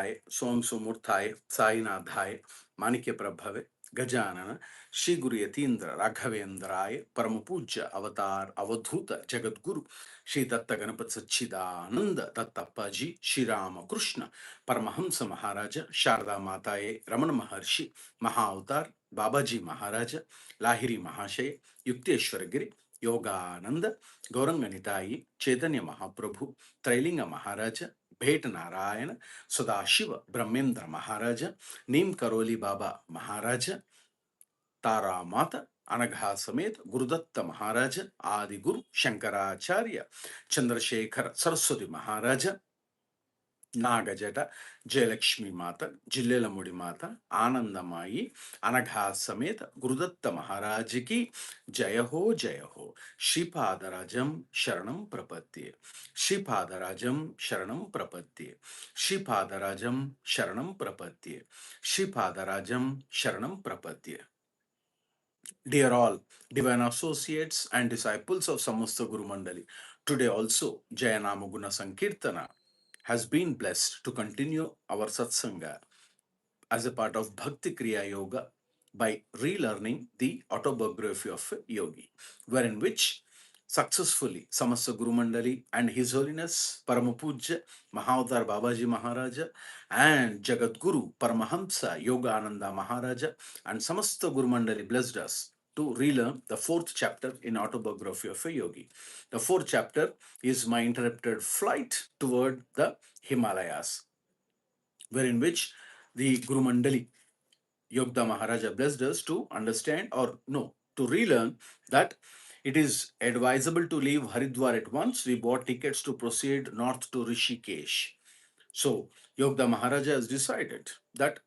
सोम सुमूर्ताय साईनाथाय माणिक्य प्रभवे गजानन श्री गुरु यतीन्द्र राघवेंद्राय परम पूज्य अवतार अवधूत जगद्गुरु श्री दत्त गणपत सच्चिदानंद दत्तप्पाजी श्री राम कृष्ण परमहंस महाराज शारदा माताए रमण महर्षि महाअवतार बाबाजी महाराज लाहिरी महाशय युक्तेश्वर गिरी योगानंद गौरंग निताई चैतन्य महाप्रभु त्रैलिंग महाराज भेट नारायण सदाशिव ब्रह्मेंद्र महाराज नीम करोली बाबा महाराज तारा माता अनघा समेत गुरुदत्त महाराज आदि गुरु शंकराचार्य चंद्रशेखर सरस्वती महाराज नागजट जयलक्ष्मी माता जिल्लेलमुड़ी माता आनंदमाई अनघा समेत गुरुदत्त महाराज की जय हो श्रीपादराजम शरणं प्रपद्ये श्रीपादराजम शरणं प्रपद्ये श्रीपादराजम शरणं प्रपद्ये श्रीपादराजम शरणं प्रपद्ये. Dear all divine associates and disciples of Samastha Guru Mandali, today also Jayanama Guna Sankirtana has been blessed to continue our satsanga as a part of Bhakti Kriya Yoga by relearning the autobiography of a yogi, wherein which successfully Samastha Guru Mandali and His Holiness Paramapuja Mahavatar Babaji Maharaja and Jagat Guru Paramahansa Yogananda Maharaja and Samastha Guru Mandali blessed us to relearn the fourth chapter in autobiography of a yogi. The fourth chapter is my interrupted flight toward the Himalayas, wherein which the Guru Mandali Yogda Maharaja blessed us to understand or no, to relearn that it is advisable to leave Haridwar at once. We bought tickets to proceed north to Rishikesh. So Yogda Maharaja has decided that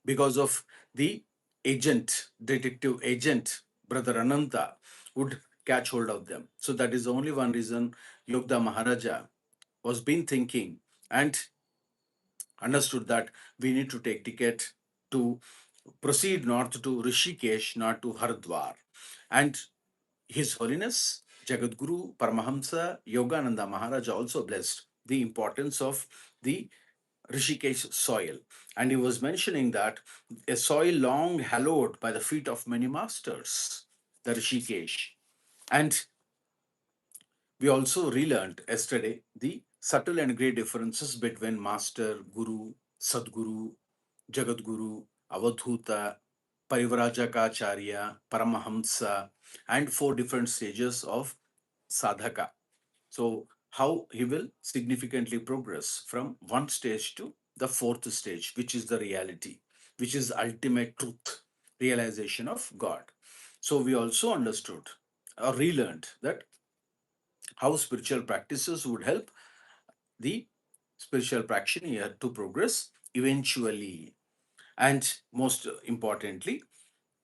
because of the agent, detective agent, Brother Ananta would catch hold of them. So that is the only one reason Yogda Maharaja was been thinking and understood that we need to take ticket to proceed north to Rishikesh, not to Haridwar. And His Holiness Jagadguru Paramahamsa Yogananda Maharaj also blessed the importance of the Rishikesh soil. And he was mentioning that a soil long hallowed by the feet of many masters, the Rishikesh. And we also relearned yesterday the subtle and great differences between Master, Guru, Sadguru, Jagadguru, Avadhuta, Parivrajakacharya, Paramahamsa, and four different stages of sadhaka. So, how he will significantly progress from one stage to the fourth stage, which is the reality, which is ultimate truth, realization of God. So, we also understood or relearned that how spiritual practices would help the spiritual practitioner to progress eventually. And most importantly,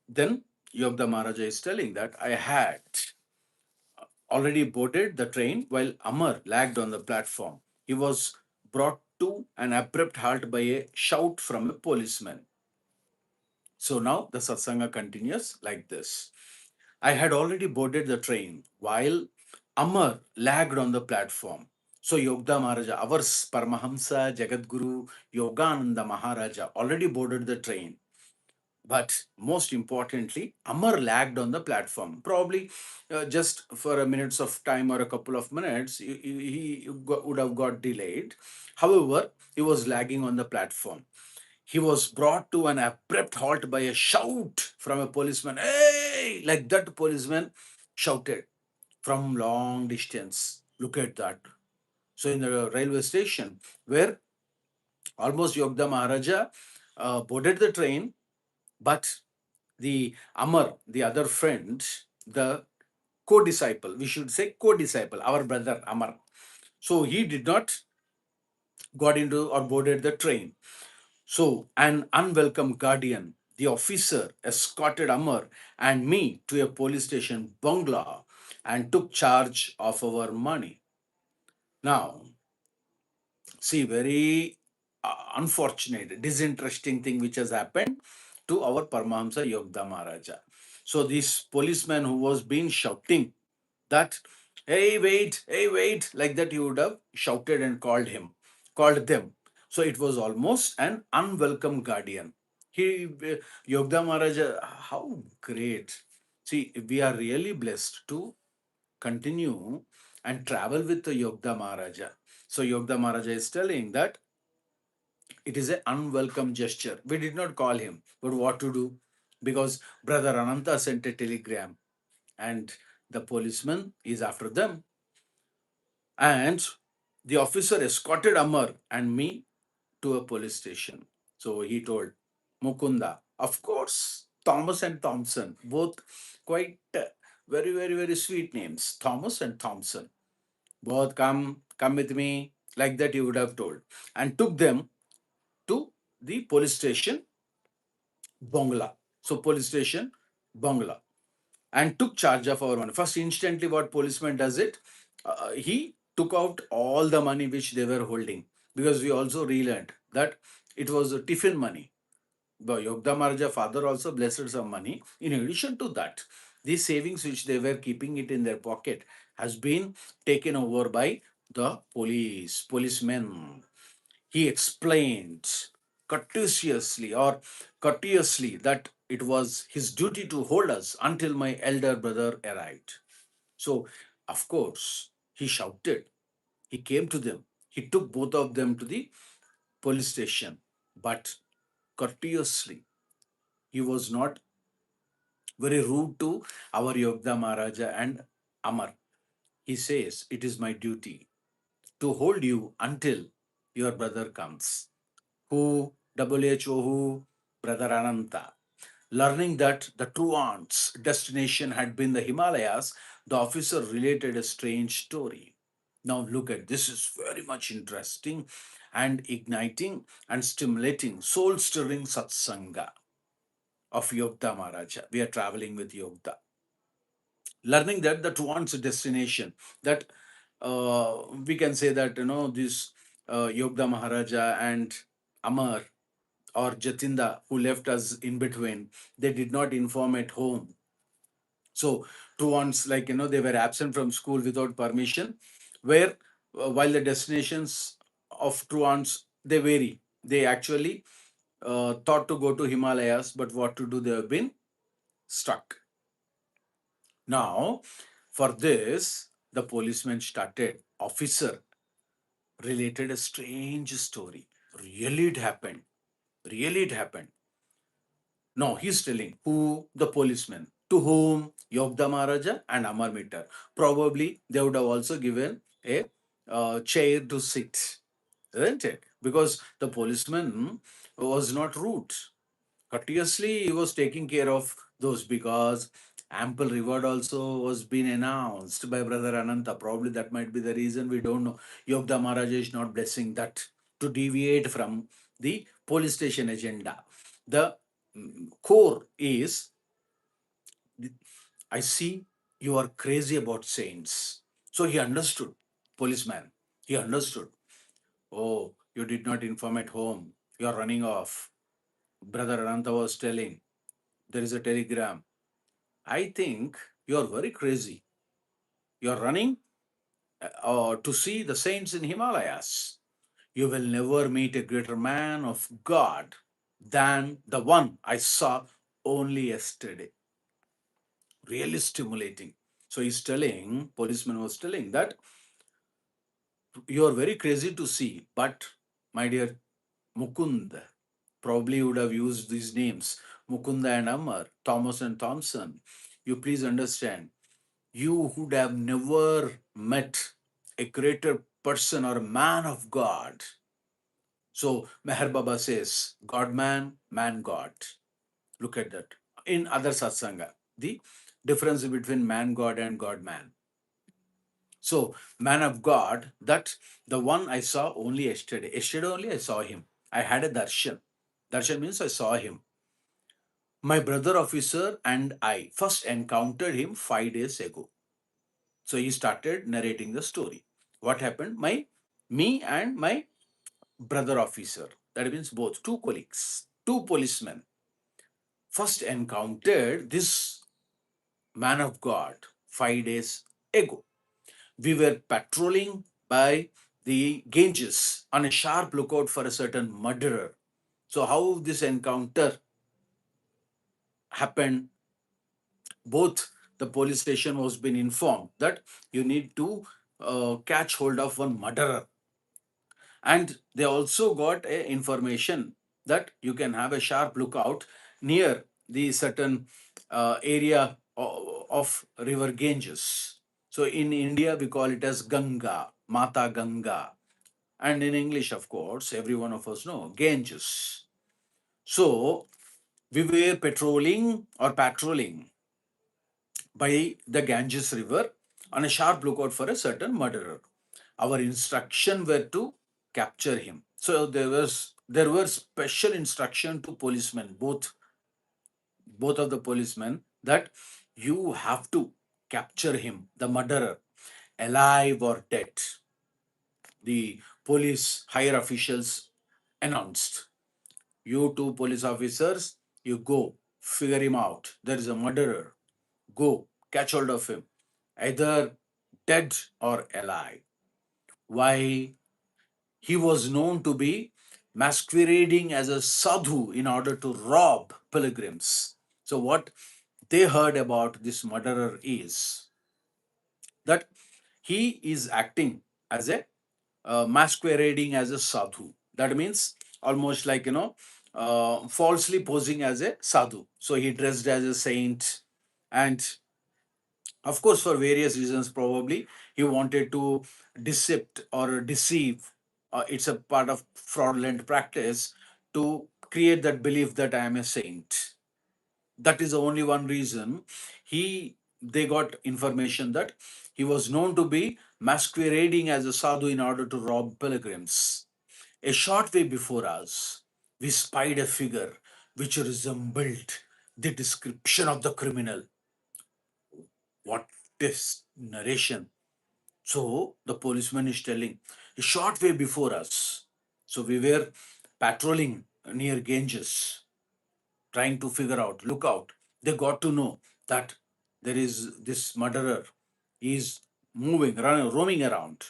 then Yogda Maharaja is telling that I had already boarded the train while Amar lagged on the platform. He was brought to an abrupt halt by a shout from a policeman. So now the satsanga continues like this. I had already boarded the train while Amar lagged on the platform. So Yogda Maharaja, our Paramahamsa Jagadguru Yogananda Maharaja already boarded the train. But most importantly, Amar lagged on the platform. Probably just for a minutes of time or a couple of minutes, would have got delayed. However, he was lagging on the platform. He was brought to an abrupt halt by a shout from a policeman. Hey! Like that policeman shouted from long distance. Look at that. So in the railway station, where almost Yogda Maharaja boarded the train, but the Amar, the other friend, the co-disciple, we should say co-disciple, our brother Amar. So he did not got into or boarded the train. So an unwelcome guardian, the officer, escorted Amar and me to a police station bungalow and took charge of our money. Now, see, very unfortunate, disinteresting thing which has happened to our Paramahamsa Yogda Maharaja. So this policeman who was being shouting that, hey, wait, like that, he would have shouted and called them. So it was almost an unwelcome guardian. He, Yogda Maharaja, how great. See, we are really blessed to continue and travel with the Yogda Maharaja. So Yogda Maharaja is telling that it is an unwelcome gesture. We did not call him, but what to do? Because Brother Ananta sent a telegram and the policeman is after them. And the officer escorted Amar and me to a police station. So he told Mukunda, of course, Thomas and Thompson, both quite very, very, very sweet names. Thomas and Thompson. Both come with me, like that he would have told. And took them to the police station, Bongla. So police station, Bongla. And took charge of our money. First, instantly, what policeman does it? He took out all the money which they were holding, because we also relearned that it was a tiffin money. The Yogda Maharaja father also blessed some money. In addition to that, these savings which they were keeping it in their pocket has been taken over by the policemen. He explained courteously that it was his duty to hold us until my elder brother arrived. So, of course, he shouted. He came to them. He took both of them to the police station, but courteously. He was not very rude to our Yogda Maharaja and Amar. He says, it is my duty to hold you until your brother comes. Who? WHO, who? Brother Ananta. Learning that the true aunt's destination had been the Himalayas, the officer related a strange story. Now look at this, is very much interesting and igniting and stimulating, soul-stirring satsanga of Yogda Maharaja. We are traveling with Yogda. Learning that the true aunt's destination, that we can say that, this Yogda Maharaja and Amar or Jatinda, who left us in between, they did not inform at home. So two ones, like, they were absent from school without permission, where while the destinations of truants, they vary. They actually thought to go to Himalayas, but what to do? They have been stuck. Now, for this, the policeman started. Officer related a strange story. Really, it happened. Really, it happened. No, he's telling who? The policeman. To whom? Yogda Maharaja and Amar Mitter. Probably they would have also given a chair to sit, isn't it? Because the policeman was not rude. Courteously, he was taking care of those, because ample reward also was being announced by Brother Ananta. Probably that might be the reason, we don't know. Yogda Maharaja is not blessing that to deviate from the police station agenda. The core is, I see you are crazy about saints. So he understood, policeman. He understood. Oh, you did not inform at home. You are running off. Brother Ananta was telling, there is a telegram. I think you are very crazy. You are running to see the saints in Himalayas. You will never meet a greater man of God than the one I saw only yesterday. Really stimulating. So he's telling, policeman was telling that you are very crazy to see, but my dear Mukunda, probably would have used these names, Mukunda and Amar, Thomas and Thompson. You please understand, you would have never met a greater person or man of God. So Meher Baba says, God man, man God. Look at that. In other satsanga, the difference between man God and God man. So, man of God, that the one I saw only yesterday. Yesterday only I saw him. I had a darshan. Darshan means I saw him. My brother officer and I first encountered him 5 days ago. So he started narrating the story. What happened? Me and my brother officer, that means both, two colleagues, two policemen, first encountered this man of God 5 days ago. We were patrolling by the Ganges on a sharp lookout for a certain murderer. So how this encounter happened, both the police station was been informed that you need to catch hold of one murderer, and they also got a information that you can have a sharp lookout near the certain area of river Ganges. So in India we call it as Ganga, Mata Ganga, and in English, of course, every one of us know Ganges. So we were patrolling by the Ganges River on a sharp lookout for a certain murderer. Our instruction were to capture him. So there were special instruction to policemen, both of the policemen, that you have to capture him, the murderer, alive or dead. The police higher officials announced, you two police officers, you go figure him out. There is a murderer. Go catch hold of him, either dead or alive. Why? He was known to be masquerading as a sadhu in order to rob pilgrims. So, what they heard about this murderer is that he is acting as a masquerading as a sadhu. That means almost like, falsely posing as a sadhu. So, he dressed as a saint, and of course, for various reasons, probably he wanted to deceive or deceive. It's a part of fraudulent practice to create that belief that I am a saint. That is the only one reason. They got information that he was known to be masquerading as a sadhu in order to rob pilgrims. A short way before us, we spied a figure which resembled the description of the criminal. What this narration? So the policeman is telling, a short way before us. So we were patrolling near Ganges, trying to figure out, look out. They got to know that there is this murderer is moving, running, roaming around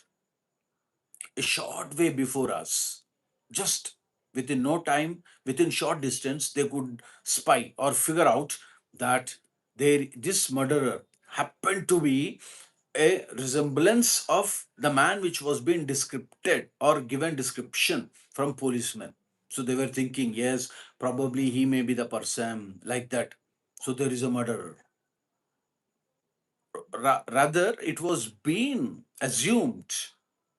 a short way before us. Just within no time, within short distance, they could spy or figure out that this murderer happened to be a resemblance of the man which was being described or given description from policemen. So they were thinking, yes, probably he may be the person, like that. So there is a murderer. Rather, it was being assumed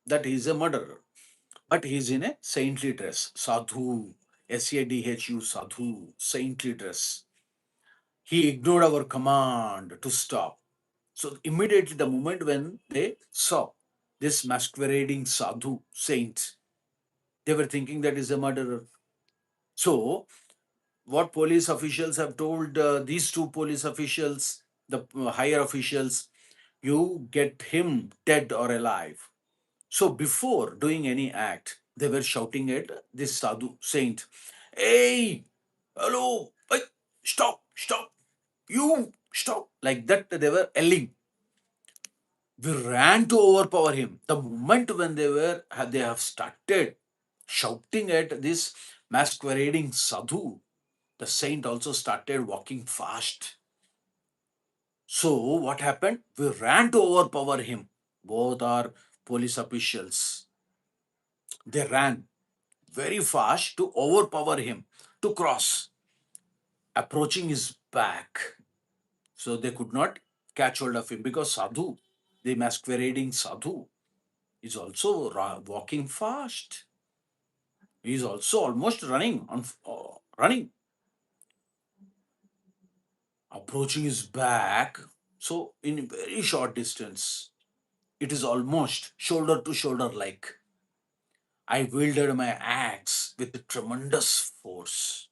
that he is a murderer, but he is in a saintly dress, sadhu, sadhu, sadhu, saintly dress. He ignored our command to stop. So immediately, the moment when they saw this masquerading sadhu saint, they were thinking that is a murderer. So what police officials have told these two police officials, the higher officials, you get him dead or alive. So before doing any act, they were shouting at this sadhu saint, "Hey, hello, hey, stop, stop, you stop!" Like that, they were yelling. We ran to overpower him. The moment when they have started shouting at this masquerading sadhu, the saint also started walking fast. So what happened? We ran to overpower him. Both are police officials. They ran very fast to overpower him, to cross, approaching his back. So they could not catch hold of him because Sadhu, the masquerading Sadhu, is also walking fast. He is also almost running, approaching his back. So in very short distance, it is almost shoulder to shoulder like. I wielded my axe with tremendous force.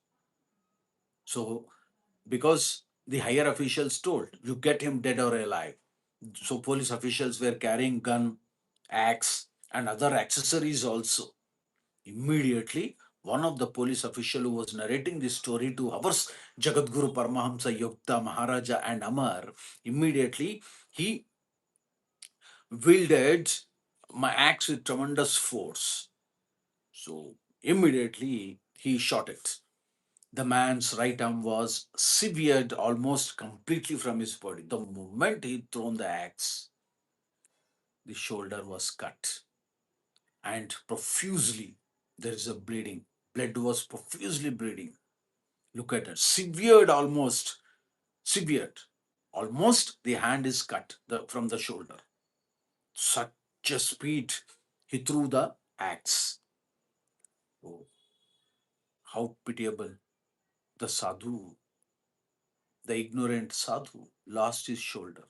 So because the higher officials told, you get him dead or alive. So police officials were carrying gun, axe, and other accessories also. Immediately, one of the police official who was narrating this story to our Jagadguru Paramahamsa Yogta Maharaja and Amar, immediately he wielded my axe with tremendous force. So immediately he shot it. The man's right arm was severed almost completely from his body. The moment he thrown the axe, the shoulder was cut and profusely there is a bleeding. Blood was profusely bleeding. Look at it. Severed. Almost the hand is cut from the shoulder. Such a speed he threw the axe. Oh, how pitiable. The sadhu, the ignorant sadhu, lost his shoulder.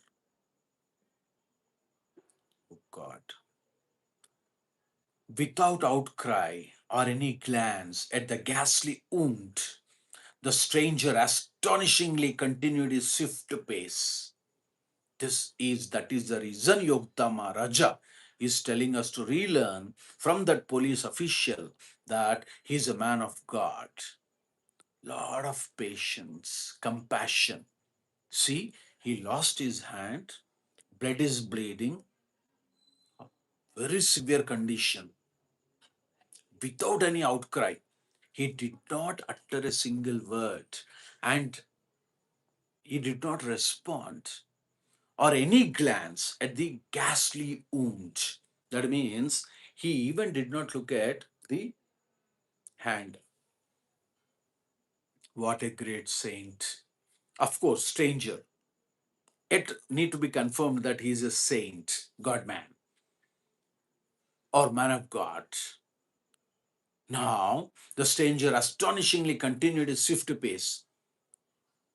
Oh God. Without outcry or any glance at the ghastly wound, the stranger astonishingly continued his swift pace. That is the reason Yogtama Raja is telling us to relearn from that police official that he is a man of God. Lot of patience, compassion. See, he lost his hand, blood is bleeding, very severe condition, without any outcry. He did not utter a single word and he did not respond or any glance at the ghastly wound. That means he even did not look at the hand. What a great saint. Of course, stranger. It need to be confirmed that he is a saint, God man, or man of God. Now, the stranger astonishingly continued his swift pace.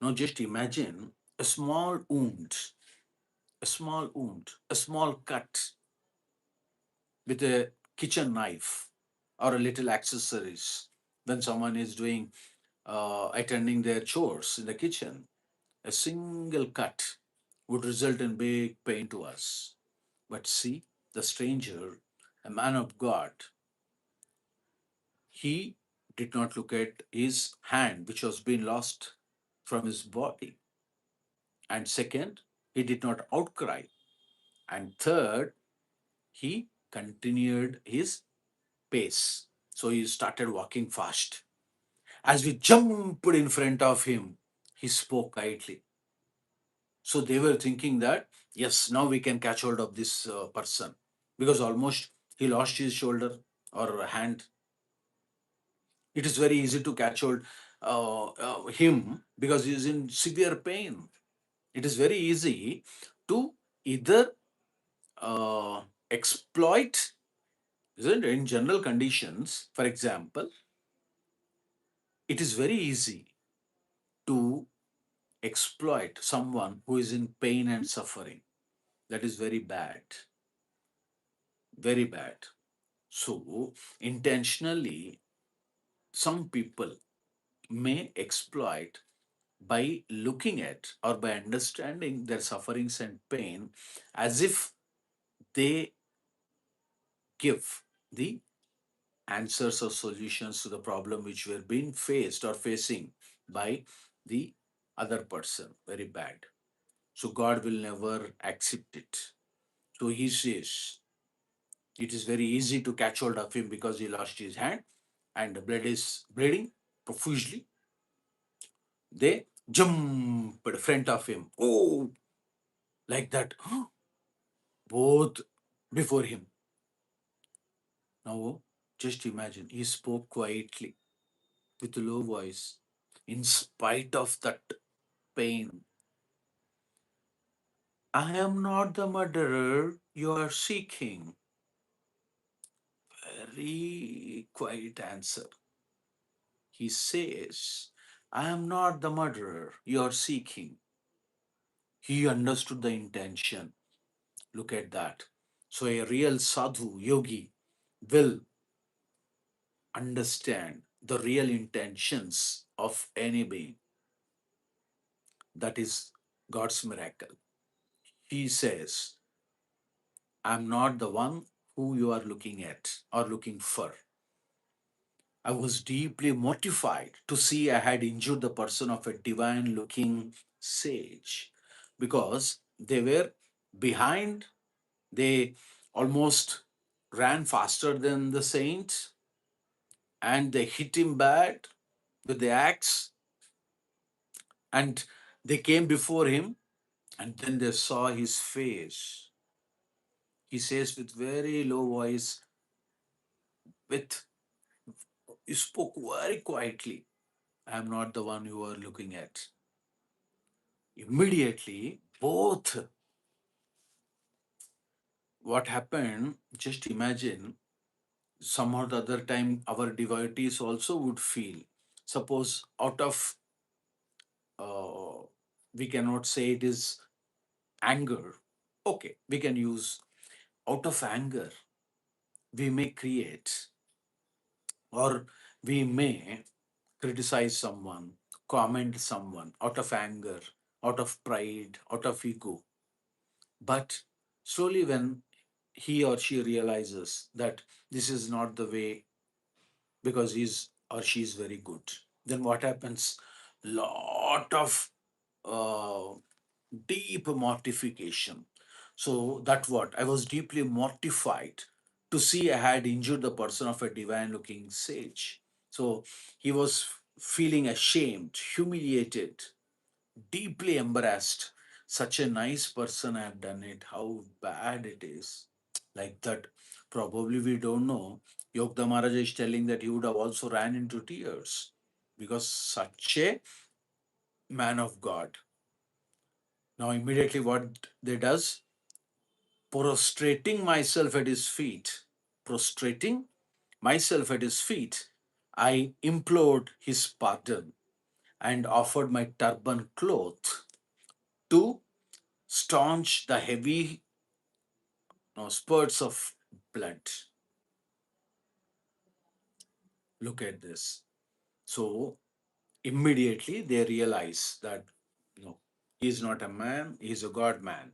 Now, just imagine a small wound, a small cut with a kitchen knife or a little accessories when someone is doing attending their chores in the kitchen. A single cut would result in big pain to us. But see, the stranger, a man of God, he did not look at his hand, which was being lost from his body. And second, he did not outcry. And third, he continued his pace. So he started walking fast. As we jumped in front of him, he spoke quietly. So they were thinking that, yes, now we can catch hold of this person because almost he lost his shoulder or hand. It is very easy to catch hold him because he is in severe pain. It is very easy to either exploit, isn't it? In general conditions, for example, it is very easy to exploit someone who is in pain and suffering. That is very bad, very bad. So, intentionally, some people may exploit by looking at or by understanding their sufferings and pain as if they give the answers or solutions to the problem which were being faced or facing by the other person. Very bad. So, God will never accept it. So, He says, it is very easy to catch hold of him because he lost his hand and the blood is bleeding profusely. They jump in front of him. Oh, like that. Both before him. Now, just imagine, he spoke quietly with a low voice. In spite of that pain, I am not the murderer you are seeking. Very quiet answer. He says, I am not the murderer you are seeking. He understood the intention. Look at that. So, a real sadhu, yogi, will understand the real intentions of any being. That is God's miracle. He says, I'm not the one who you are looking at or looking for. I was deeply mortified to see I had injured the person of a divine looking sage because they were behind, they almost ran faster than the saint, and they hit him bad with the axe, and they came before him, and then they saw his face. He says with very low voice, with he spoke very quietly, I am not the one you are looking at. Immediately, both, what happened, just imagine, some or the other time our devotees also would feel. Suppose out of, uh, we cannot say it is anger. Okay, we can use out of anger, we may create, or we may criticize someone, comment someone out of anger, out of pride, out of ego. But slowly, when he or she realizes that this is not the way, because he's or she is very good, then what happens? Lot of uh, deep mortification. So that what I was deeply mortified to see I had injured the person of a divine looking sage. So he was feeling ashamed, humiliated, deeply embarrassed. Such a nice person, I have done it. How bad it is. Like that. Probably we don't know. Yogda Maharaj is telling that he would have also ran into tears, because such a man of God. Now immediately what they does, prostrating myself at his feet, prostrating myself at his feet, I implored his pardon and offered my turban cloth to staunch the heavy spurts of blood. Look at this. So immediately they realize that no, he is not a man, he is a God man.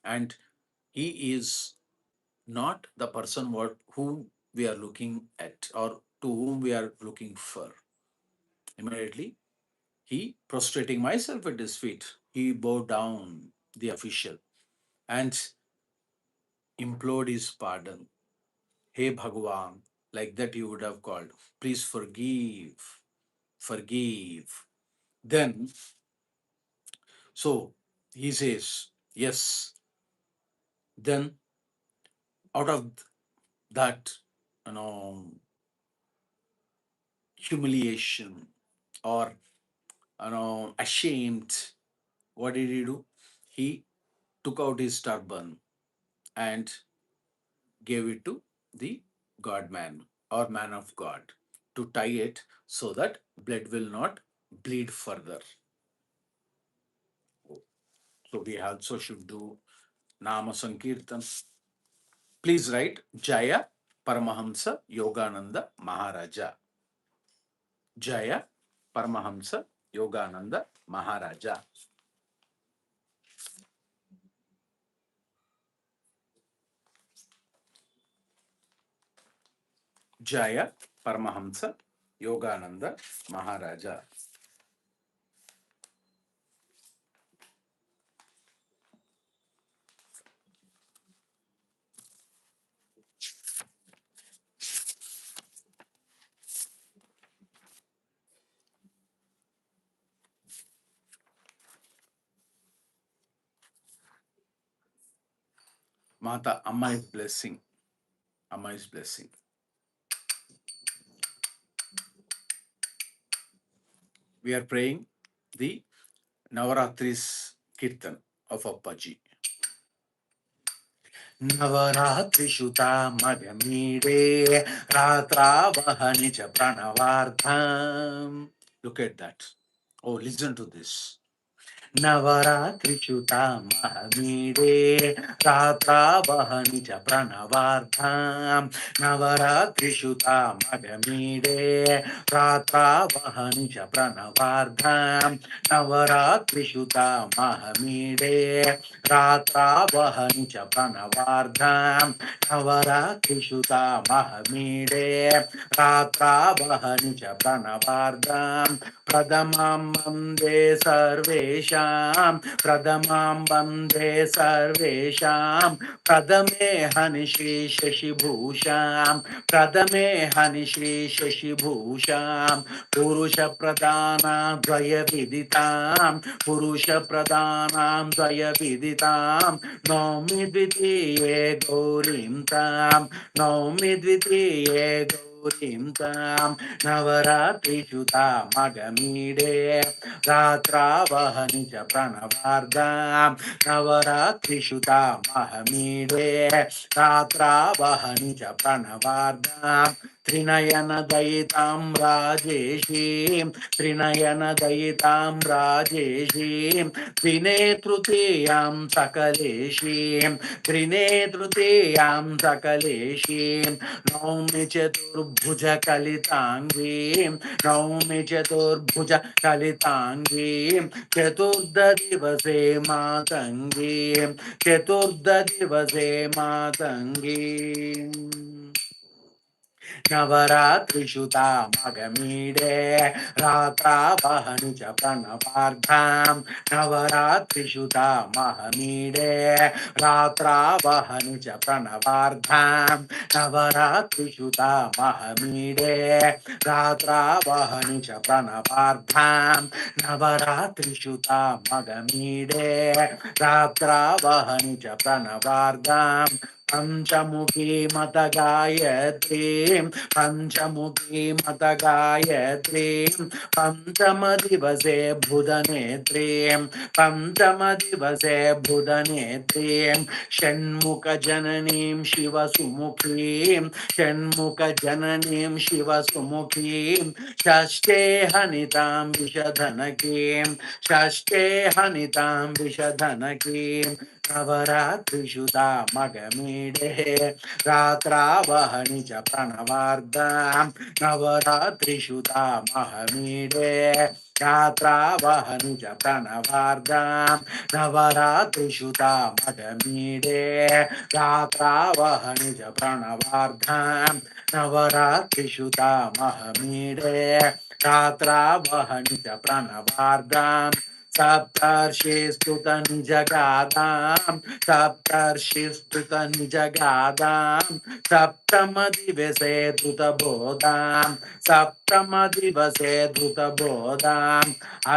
And he is not the person what whom we are looking at, or to whom we are looking for. Immediately, he, prostrating myself at his feet, he bowed down the official and implored his pardon. Hey Bhagwan, like that you would have called, please forgive, forgive. Then, so he says, yes. Then, out of that, you know, humiliation, or ashamed, what did he do? He took out his turban and gave it to the God man or man of God to tie it so that blood will not bleed further. So we also should do Nama Sankirtan. Please write Jaya Paramahamsa Yogananda Maharaja. Jaya Paramahamsa Yogananda Maharaja. Jaya Paramahamsa Yogananda Maharaja. Mata, Amma is blessing. Amma is blessing. We are praying the Navaratris Kirtan of Appaji. Navaratrishuta Magamide Ratra Vahani cha Pranavardham. Look at that. Oh, listen to this. Navaratrishuta Mahamide Ratra Vahani cha Pranavardham. Navaratrishuta Magamide Ratra Vahani cha Pranavardham. Navaratrishuta Mahamide Ratra Vahani cha Pranavardham. Navaratrishuta Mahamide Ratra Vahani cha Pranavardham. Pradamam Mande Sarvesham भूतां प्रथमां वन्दे सर्वेषां प्रथमे हनिश्री शशिभूषां प्रथमे हनिश्री शशिभूषां पुरुषप्रधानां द्वयविदितां पुरुषप्रधानां द्वयविदितां नौमि द्वितीये गौरीं तां नौमि द्वितीये गौरीं तां नवरात्रिषु तामगमीडे रात्रावहनि च प्रणवार्गां नवरात्रिषु तामहमीडे रात्रावहनि च प्रणवार्गां त्रिनयनदयितां राजेशीं त्रिनयनदयितां राजेशीं दिने तृतीयां सकलेशीं त्रिने तृतीयां सकलेशीं नौमि चतुर्भुजकलिताङ्गीं नौमि चतुर्भुजकलिताङ्गीं चतुर्ददिवसे मातङ्गीं चतुर्ददिवसे मातङ्गीम् नवरात्रिषु तामगमीडे रात्रावहनि च प्रणवार्धां नवरात्रिषु तामहमीडे रात्रावहनि च प्रणवार्धां नवरात्रिषु तामहमीडे रात्रावहनि च प्रणवार्धां नवरात्रिषु तामगमीडे रात्रावहनि च प्रणवार्धां पंचमुखी मत गायत्रीं पंचमुखी मत गायत्रीं पंचमदिवसे बुधनेत्रीं पंचमदिवसे बुधनेत्रीं षण्मुखजननीं शिवसुमुखीं षण्मुखजननीं शिवसुमुखीं षष्ठे हनितां विषधनकीं षष्ठे हनितां विषधनकीं नवरात्रिषु तामगमीडे रात्रावहनि च प्रणवार्गां नवरात्रिषु तामहमीडे रात्रावहनि च प्रणवार्गां नवरात्रिषु तामगमीडे रात्रावहनि च प्रणवार्गां नवरात्रिषु तामहमीडे रात्रावहनि च प्रणवार्गां सप्तर्षिस्तुतं जगादां सप्तर्षिस्तुतं जगादां सप्तमदिवसे धृतबोधां सप्तमदिवसे धृतबोधां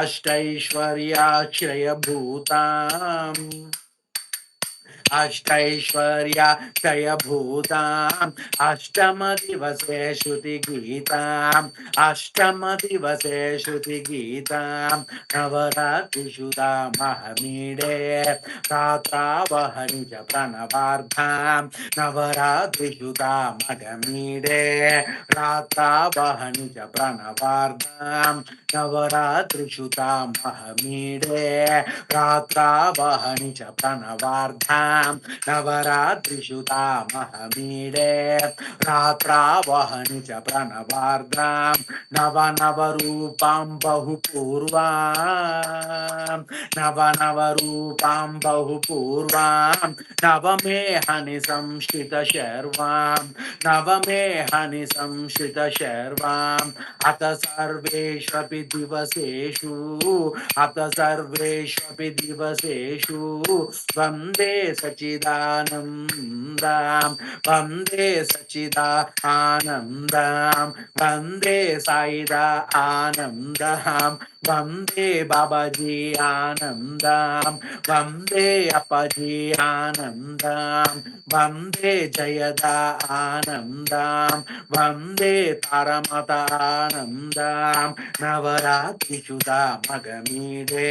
अष्टैश्वर्याश्रयभूताम् अष्टैश्वर्याक्षयभूताम् अष्टमदिवसे श्रुतिगीताम् अष्टमदिवसे श्रुतिगीताम् नवरात्रिषु तामहमीडे रात्रावहनि च प्रणवार्धाम् नवरात्रिषु तामगमीडे रात्रावहनि च प्रणवार्धाम् नवरात्रिषु तामहमीडे रात्रावहनि च प्रणवार्धाम् नवरात्रिषु तामहमीडे रात्रावहनि च प्रणवार्गां नवनवरूपां बहुपूर्वां नवनवरूपां बहुपूर्वां नवमे हनि संश्रितशर्वां नवमे हनि संश्रितशर्वाम् अथ सर्वेष्वपि दिवसेषु अथ सर्वेष्वपि दिवसेषु वन्दे सच्चिदानन्दां वन्दे सच्चिदानन्दां वन्दे साईदा आनन्दां वन्दे बाबाजी आनन्दां वन्दे अप्पाजी आनन्दां वन्दे जयदा आनन्दां वन्दे तारमता आनन्दां नवरात्रिषु तामगमीडे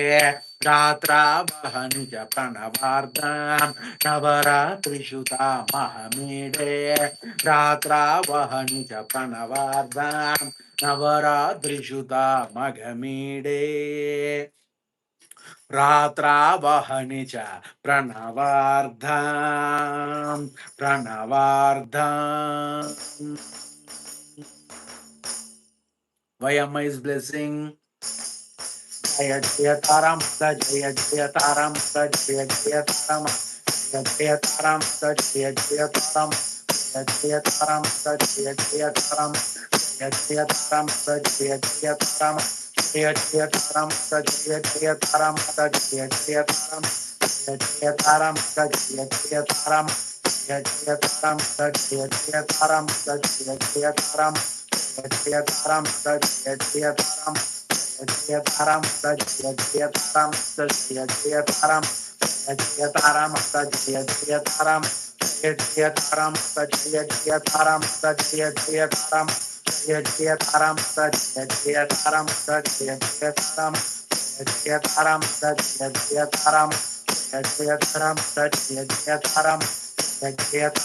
रात्रावहनि च प्रणवार्गां नवरात्रिषु तामहमीडे रात्रावहनि च प्रणवार्गां नवरात्रिषु तामगमीडे रात्रावहनि च प्रणवार्धां प्रणवार्धां Why am I is blessing? Jaya Jaya Taram Jaya Jaya Taram Jaya Jaya Taram Jaya Taram Jaya Jaya Taram Jaya Jaya Taram Jaya Jaya Taram Jaya Jaya Taram Jaya Jaya Taram Jaya Jaya Tara Mata, Jaya Jaya Tara Mata, Jaya Jaya Tara Mata, Jaya Jaya Tara Mata, Jaya Jaya Tara Mata, Jaya Jaya Tara Mata, Jaya Jaya Tara Mata, Jaya Jaya Tara Mata, Jaya Jaya Tara Mata, Jaya Jaya Tara Mata, Jaya Tara Mata, Jaya Jaya Tara Mata, Jaya Jaya Tara Mata, Jaya Tara Mata, Jaya Jaya Tara Mata, Jaya Jaya Tara Mata, Jaya Jaya Tara Mata, Jaya Jaya Tara Mata, Jaya Jaya Tara Mata, Jaya Jaya Tara Mata, Jaya Jaya Tara Mata, Jaya Jaya Tara Mata, Jaya Jaya Tara Mata, Jaya Jaya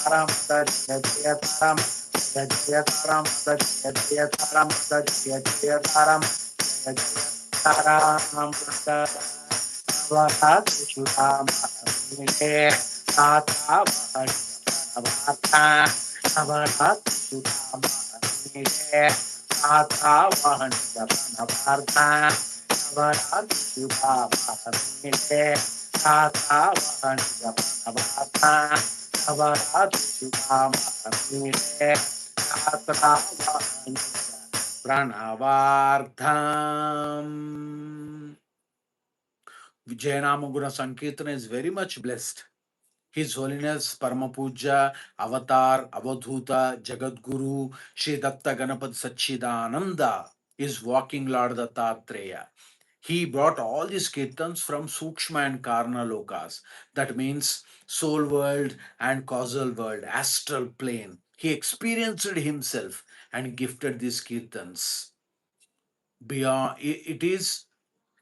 Tara Mata, Jaya Jaya Tara Mata, Jaya Jaya Tara Mata, Jaya Jaya Tara Mata, Jaya Jaya Tara Mata, Jaya Jaya Tara Mata, Jaya Jaya Tara Mata, Jaya Jaya Tara Mata, Shuddhamahane Tata Vahanavata Avarat Shuddhamahane Tata Vahanavata Avarat Shuddhamahane Tata Vahanavata Avarat Shuddhamahane Tata Vahanavata Pranavartham. Vijayanamaguna Sankirtana is very much blessed. His Holiness Paramapuja Avatar Avadhuta Jagadguru Shri Datta Ganapati Sachidananda is walking Lord Dattatreya. He brought all these kirtans from Sukshma and Karna Lokas. That means soul world and causal world, astral plane. He experienced it himself and gifted these kirtans. Beyond it is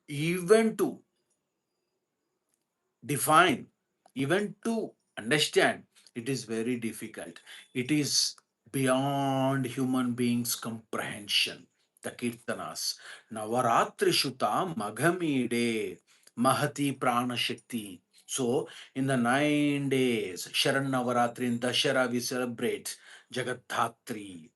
even to define, even to understand, it is very difficult. It is beyond human beings comprehension. The kirtanas Navaratri Shuta Maghamide Mahati Prana Shakti. So in the 9 days Sharan Navaratri in Dashara we celebrate Jagathatri.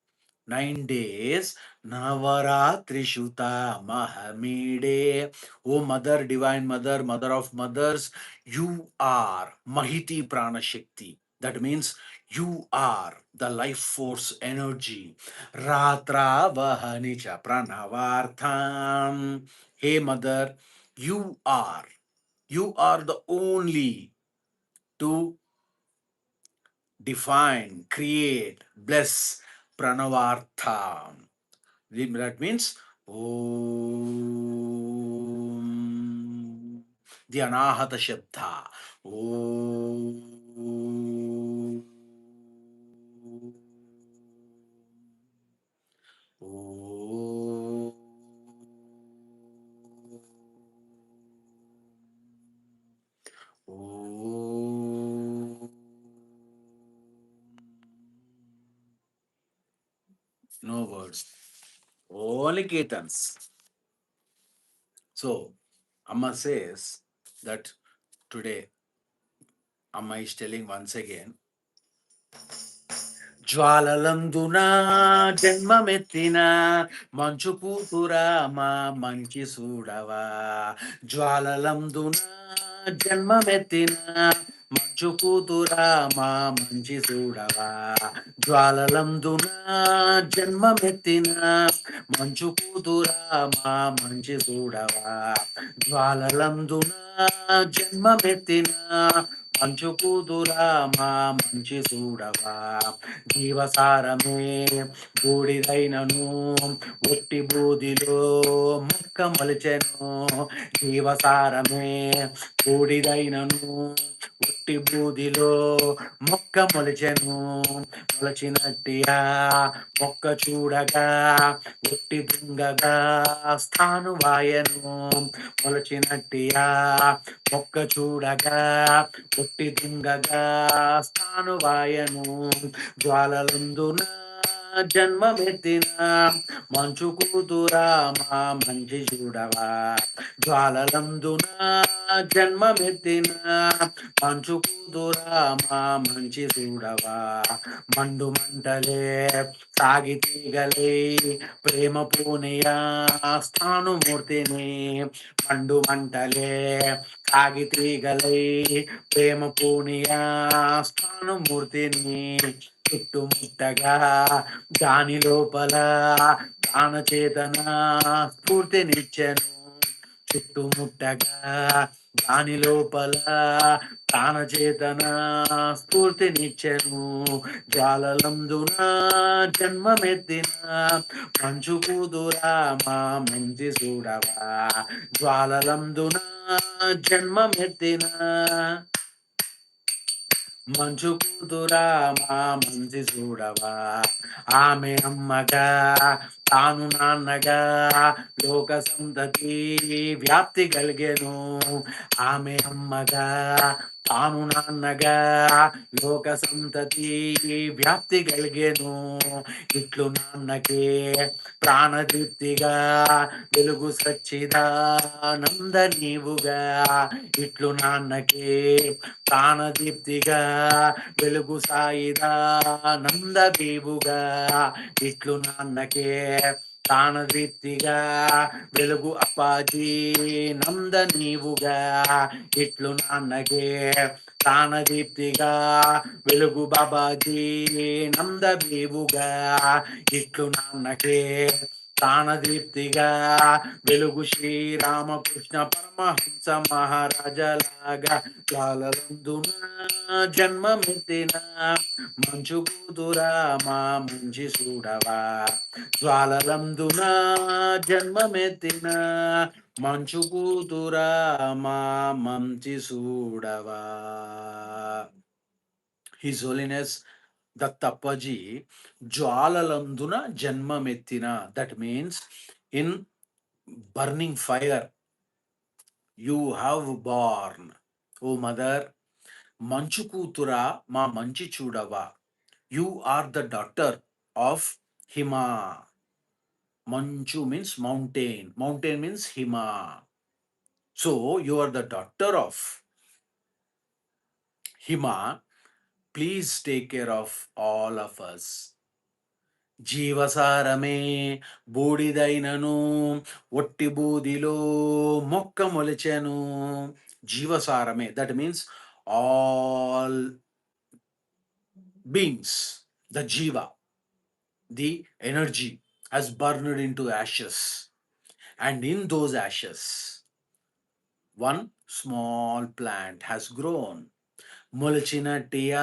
9 days Navaratri Shuta Mahamide. O Mother, Divine Mother, Mother of Mothers, you are Mahiti Prana Shakti. That means you are the life force energy. Ratra Vahanicha Pranavartham. Hey Mother, you are. You are the only to define, create, bless Pranavartham. That means Om. The Anahata Shabda. Om. Om. Om. No words. Only Kirtans. So, Amma says that today, Amma is telling once again, జ్వాలలందున జన్మమెత్తిన మంచు కూతురామా మంచి చూడవా జ్వాలలందున జన్మమెత్తిన మంచు కూతురామా మంచి చూడవా జ్వాలలందున జన్మమెత్తిన మంచు కూతురామా మంచి చూడవా జ్వాలలందున జన్మమెత్తిన మంచు కూతురామా మంచి చూడవా జీవసారమే బూడిదైనను ఒట్టి బూదిలో మొక్క మొలిచెను జీవసారమే బూడిదైనను ఒట్టి బూదిలో మొక్క మొలిచెను మొలచినట్టియా మొక్క చూడగా ఒట్టి దుంగగా స్థానువాయను మొలచినట్టియా మొక్క చూడగా ఒట్టి దుంగగా స్థానువాయను జ్వాలలందున జన్మమెత్తిన మంచు కూతురామా మంచి చూడవా జ్వాలలందున జన్మమెత్తిన మంచు కూతురామా మంచి చూడవా మండు మంటలే సాగితీగలే ప్రేమ పూనియా స్థానుమూర్తిని మండు మంటలే సాగితీగలై ప్రేమ పూనియా స్థానుమూర్తిని చుట్టుముట్టగా దాని లోపల ప్రాణచేతన స్ఫూర్తినిచ్చెను. చుట్టుముట్టగా దాని లోపల ప్రాణచేతన స్ఫూర్తినిచ్చెను. జ్వాలలందున జన్మమెత్తిన మంచు కూతురా మా మంచి చూడవా. జ్వాలలందున జన్మమెత్తిన మంచు కూతురా మా మంచి చూడవా. ఆమె అమ్మగా తాను నాన్నగా లోక సంతతి వ్యాప్తి కలిగెను. ఆమె అమ్మగా తాను నాన్నగా లోక సంతతి వ్యాప్తి కలిగెను. ఇట్లు నాన్నకే ప్రాణదీప్తిగా వెలుగు సచ్చిదానంద నీవుగా. ఇట్లు నాన్నకే ప్రాణదీప్తిగా వెలుగు సాయిదానంద దీవుగా. ఇట్లు నాన్నకే ప్రాణదీప్తిగా వెలుగు అపాజీ నంద నీవుగా. ఇట్లు నాన్నకే ప్రాణదీప్తిగా వెలుగు బాబాజీ నంద దీవుగా. ఇట్లు నాన్నకే ప్రాణదీప్తిగా వెలుగు శ్రీరామకృష్ణ పరమహంస మహారాజలాగా. జ్వాలలందున జన్మమెత్తిన మంచు కూతురా మా మంచి చూడవా. జ్వాలలందున జన్మమెత్తిన మంచు కూతురా మా మంచి చూడవా. హిజ్ హోలీనెస్ దత్తప్పజీ జ్వాలలందున జన్మమెత్తిన, that means in burning fire you have born, O mother. మంచు కూతురా మా మంచి చూడవా. You are the daughter of Hima. Manchu means mountain. Mountain means Hima. So you are the daughter of Hima. Please take care of all of us. జీవసారమే బూడిదైనను ఒట్టి బూదిలో మొక్క మొలిచెను. జీవసారమే, that means all beings, the jiva, the energy has burned into ashes, and in those ashes one small plant has grown. మొలచినట్టియా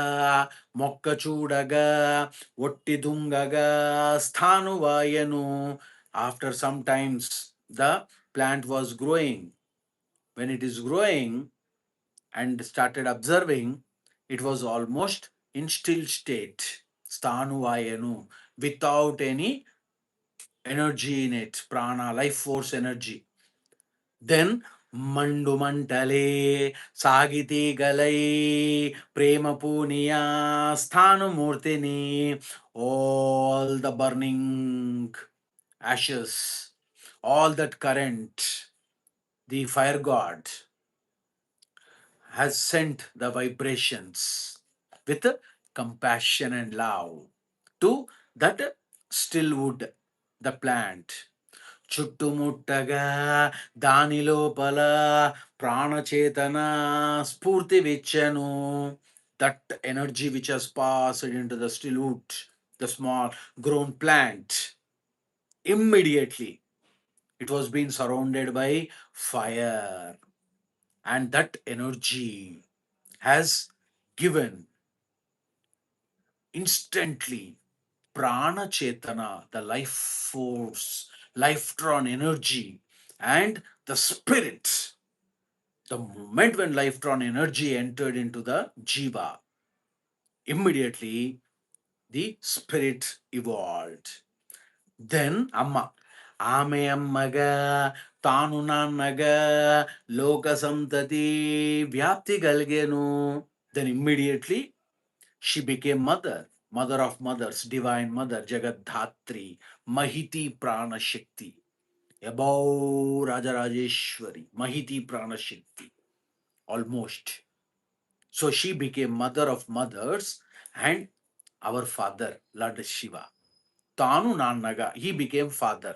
మొక్క చూడగా ఒట్టి దుంగగా స్థానువాయను. After some times the plant was growing. When it is growing and started observing, it was almost in still state, స్థానువాయను, without any energy in it, prana, life force energy. Then మండు మంటలే సాగితీగలై ప్రేమ Punia స్థానుమూర్తిని. All the burning ashes, all that current, the fire god has sent the vibrations with compassion and love to that still wood, the plant. చుట్టుముట్టగా దాని లోపల ప్రాణచేతన స్ఫూర్తి విచ్చెను. That energy which has passed into the still wood, the small grown plant, immediately it was being surrounded by fire, and that energy has given instantly prana chetana, the life force, life drawn energy, and the spirit. The moment when life drawn energy entered into the jiva, immediately the spirit evolved. Then amma, ఆమె అమ్మగా తాను నాన్నగా లోక సంతతి వ్యాప్తి కలిగెను. Then immediately she became mother, mother of mothers, divine mother, Jagadhatri, Mahiti Prana Shakti, above Rajarajeshwari, Mahiti Prana Shakti, almost. So she became mother of mothers and our father, Lord Shiva. Tanu Nanaga, he became father.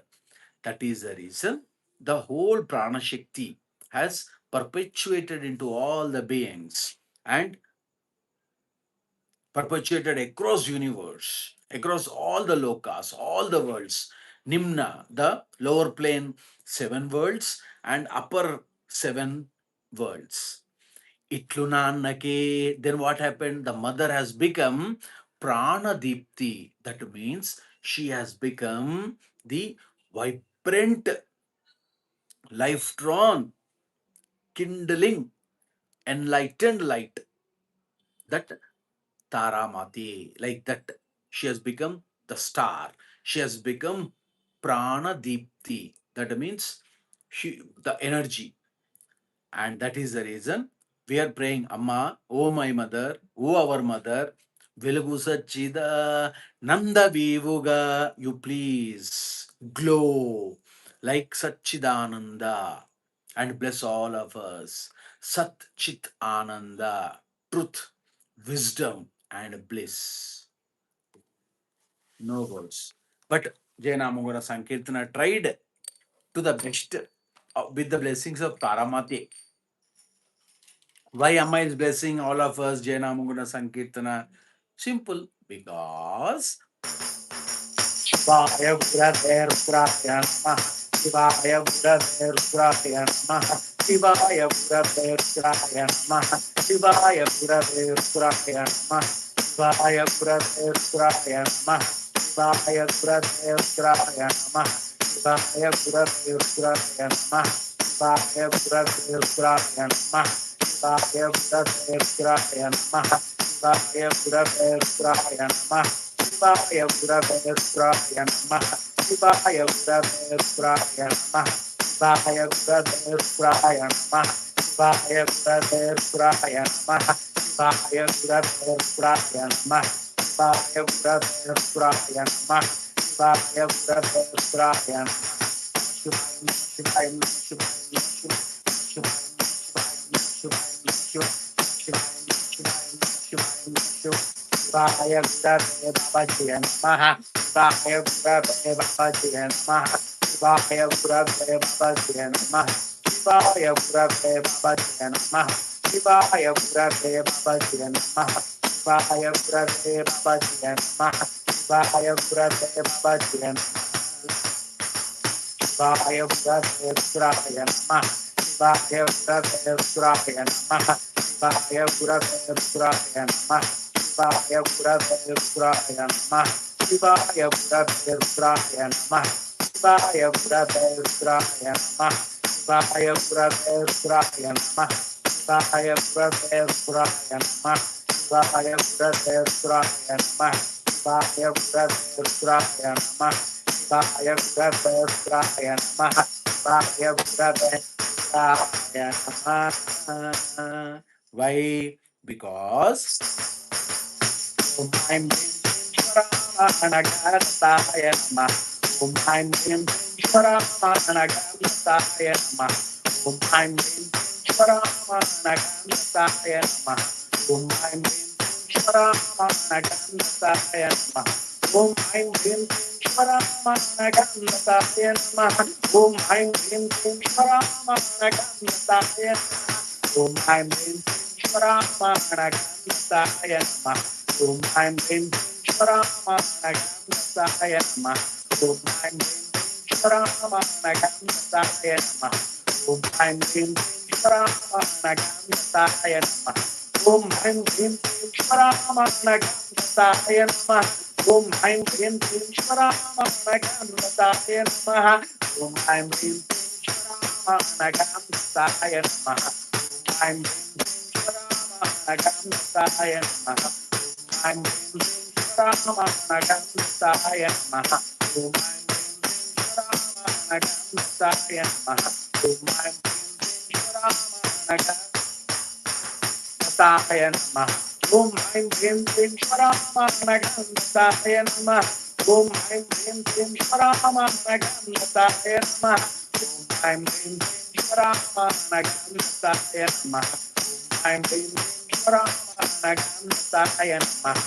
That is the reason the whole Prana Shakti has perpetuated into all the beings, and perpetuated across universe, across all the lokas, all the worlds. Nimna, the lower plane, 7 worlds, and upper 7 worlds. Itlunannake, then what happened? The mother has become Pranadipti. That means she has become the vibrant, life drawn, kindling, enlightened light. That Taramati, like that. She has become the star. She has become Pranadipti. That means the energy. And that is the reason we are praying, Amma, oh my mother, oh our mother, Velugu Sachida, Nanda Vivuga, you please glow like Sachidananda and bless all of us. Sat Chit Ananda, truth, wisdom, and bliss. No words. But Jainamogara Sankirtana tried to the best with the blessings of Taramati. Why Amma is blessing all of us, Jaina Muguna Sankirtana? Simple, because Shivaya Vurader Praya Namaha, Shivaya Vurader Praya Namaha, Shivaya Vurader Praya Namaha, Shivaya Vurader Praya Namaha, Shivaya Vurader Praya Namaha, Shivaya Vurader Praya Namaha, Shivaya Vurader Praya Namaha, Shivaya Vurader Praya Namaha, Shivaya Vurader Praya Namaha, Shivaya Vurader Praya Namaha, Shivaya Vurader Namaha, Shivaya Vurader Namaha, Shivaya Vurader Namaha, Shivaya Vurader Namaha, Shivaya Vurader Namaha, Shivaya Vurader Namaha, Shivaya Vurader Namaha. Shivaya Gurave Babaji Namaha, Shivaya Gurave Babaji Namaha, Shivaya Gurave Babaji Namaha, Shivaya Gurave Babaji Namaha, Shivaya Gurave Babaji Namaha, Shivaya Gurave Babaji Namaha, Shivaya Gurave Babaji Namaha. Shivaya Gurave Suraya Namaha, Shivaya Gurave Suraya Namaha, Shivaya Gurave Suraya Namaha, Shivaya Gurave Suraya Namaha, Shivaya Gurave Suraya Namaha, Shivaya Gurave Suraya Namaha, Shivaya Gurave Suraya Namaha, Shivaya Gurave Suraya Namaha, Shivaya Gurave Suraya Namaha, Shivaya Gurave Suraya Namaha. Shivaya Gurave Suraya Namaha, Shivaya Gurave Suraya Namaha. Why? Because Om Aim Shivaramanagarataya Namaha, Om Aim Shivaramanagarataya Namaha, Om Aim Shivaramanagarataya Namaha, Om Aim Shivaramanagarataya Namaha, Om Aim Shivaramanagarataya Namaha, Om Aim Shivaramanagarataya Namaha, Om Aim Shivaramanagarataya Namaha, Om Aim Shivaramanagarataya Namaha, Om Aim Shivaramanagarataya Namaha, Om Aim Shivaramanagarataya Namaha, Om Aim Shivaramanagarataya Namaha, Om Aim Shivaramanagarataya Namaha, Om Aim Shivaramanagarataya Namaha, Om Aim Shivaramanagarataya Namaha, Om Shivaramanagarataya Namaha, Om Shivaramanagarataya Namaha, Om Shivaramanagarataya Namaha, Om Aim Hrim Hrim Shivaramanagarataya Namaha, Om Aim Hrim Hrim Shivaramanagarataya Namaha, Om Aim Hrim Hrim Shivaramanagarataya Namaha, Om Aim Hrim Hrim Shivaramanagarataya Namaha,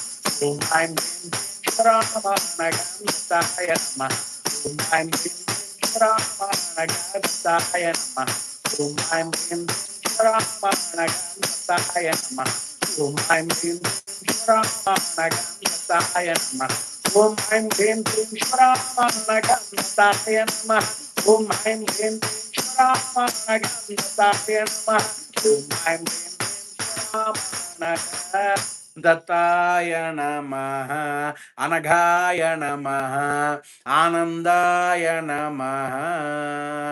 Om Aim Hrim Shivaramanagarataya Namaha, Om Aim Hrim Shivaramanagarataya Namaha, Om Aim Hrim Shivaramanagarataya Namaha, Om Aim Hrim Shramanagandataaya Namah. Om Aim Hrim Hrim Shramanagandataaya Namah. Om Aim Hrim Hrim Shramanagandataaya Namah. Om Aim Hrim Hrim Shramanagandataaya Namah. Anagaya Namah. Anandaya Namah.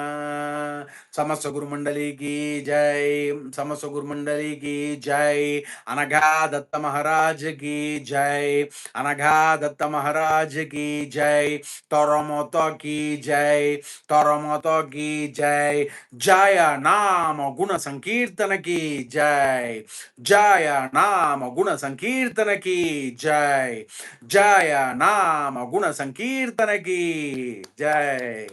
समस्त गुरु मंडली की जय, समस्त गुरु मंडली की जय, अनघा दत्त महाराज की जय, अनघा दत्त महाराज की जय, तोरमोतो की जय, तोरमोतो की जय, जय नाम गुण संकीर्तन की जय, जय नाम गुण संकीर्तन की जय, जय नाम गुण संकीर्तन की जय.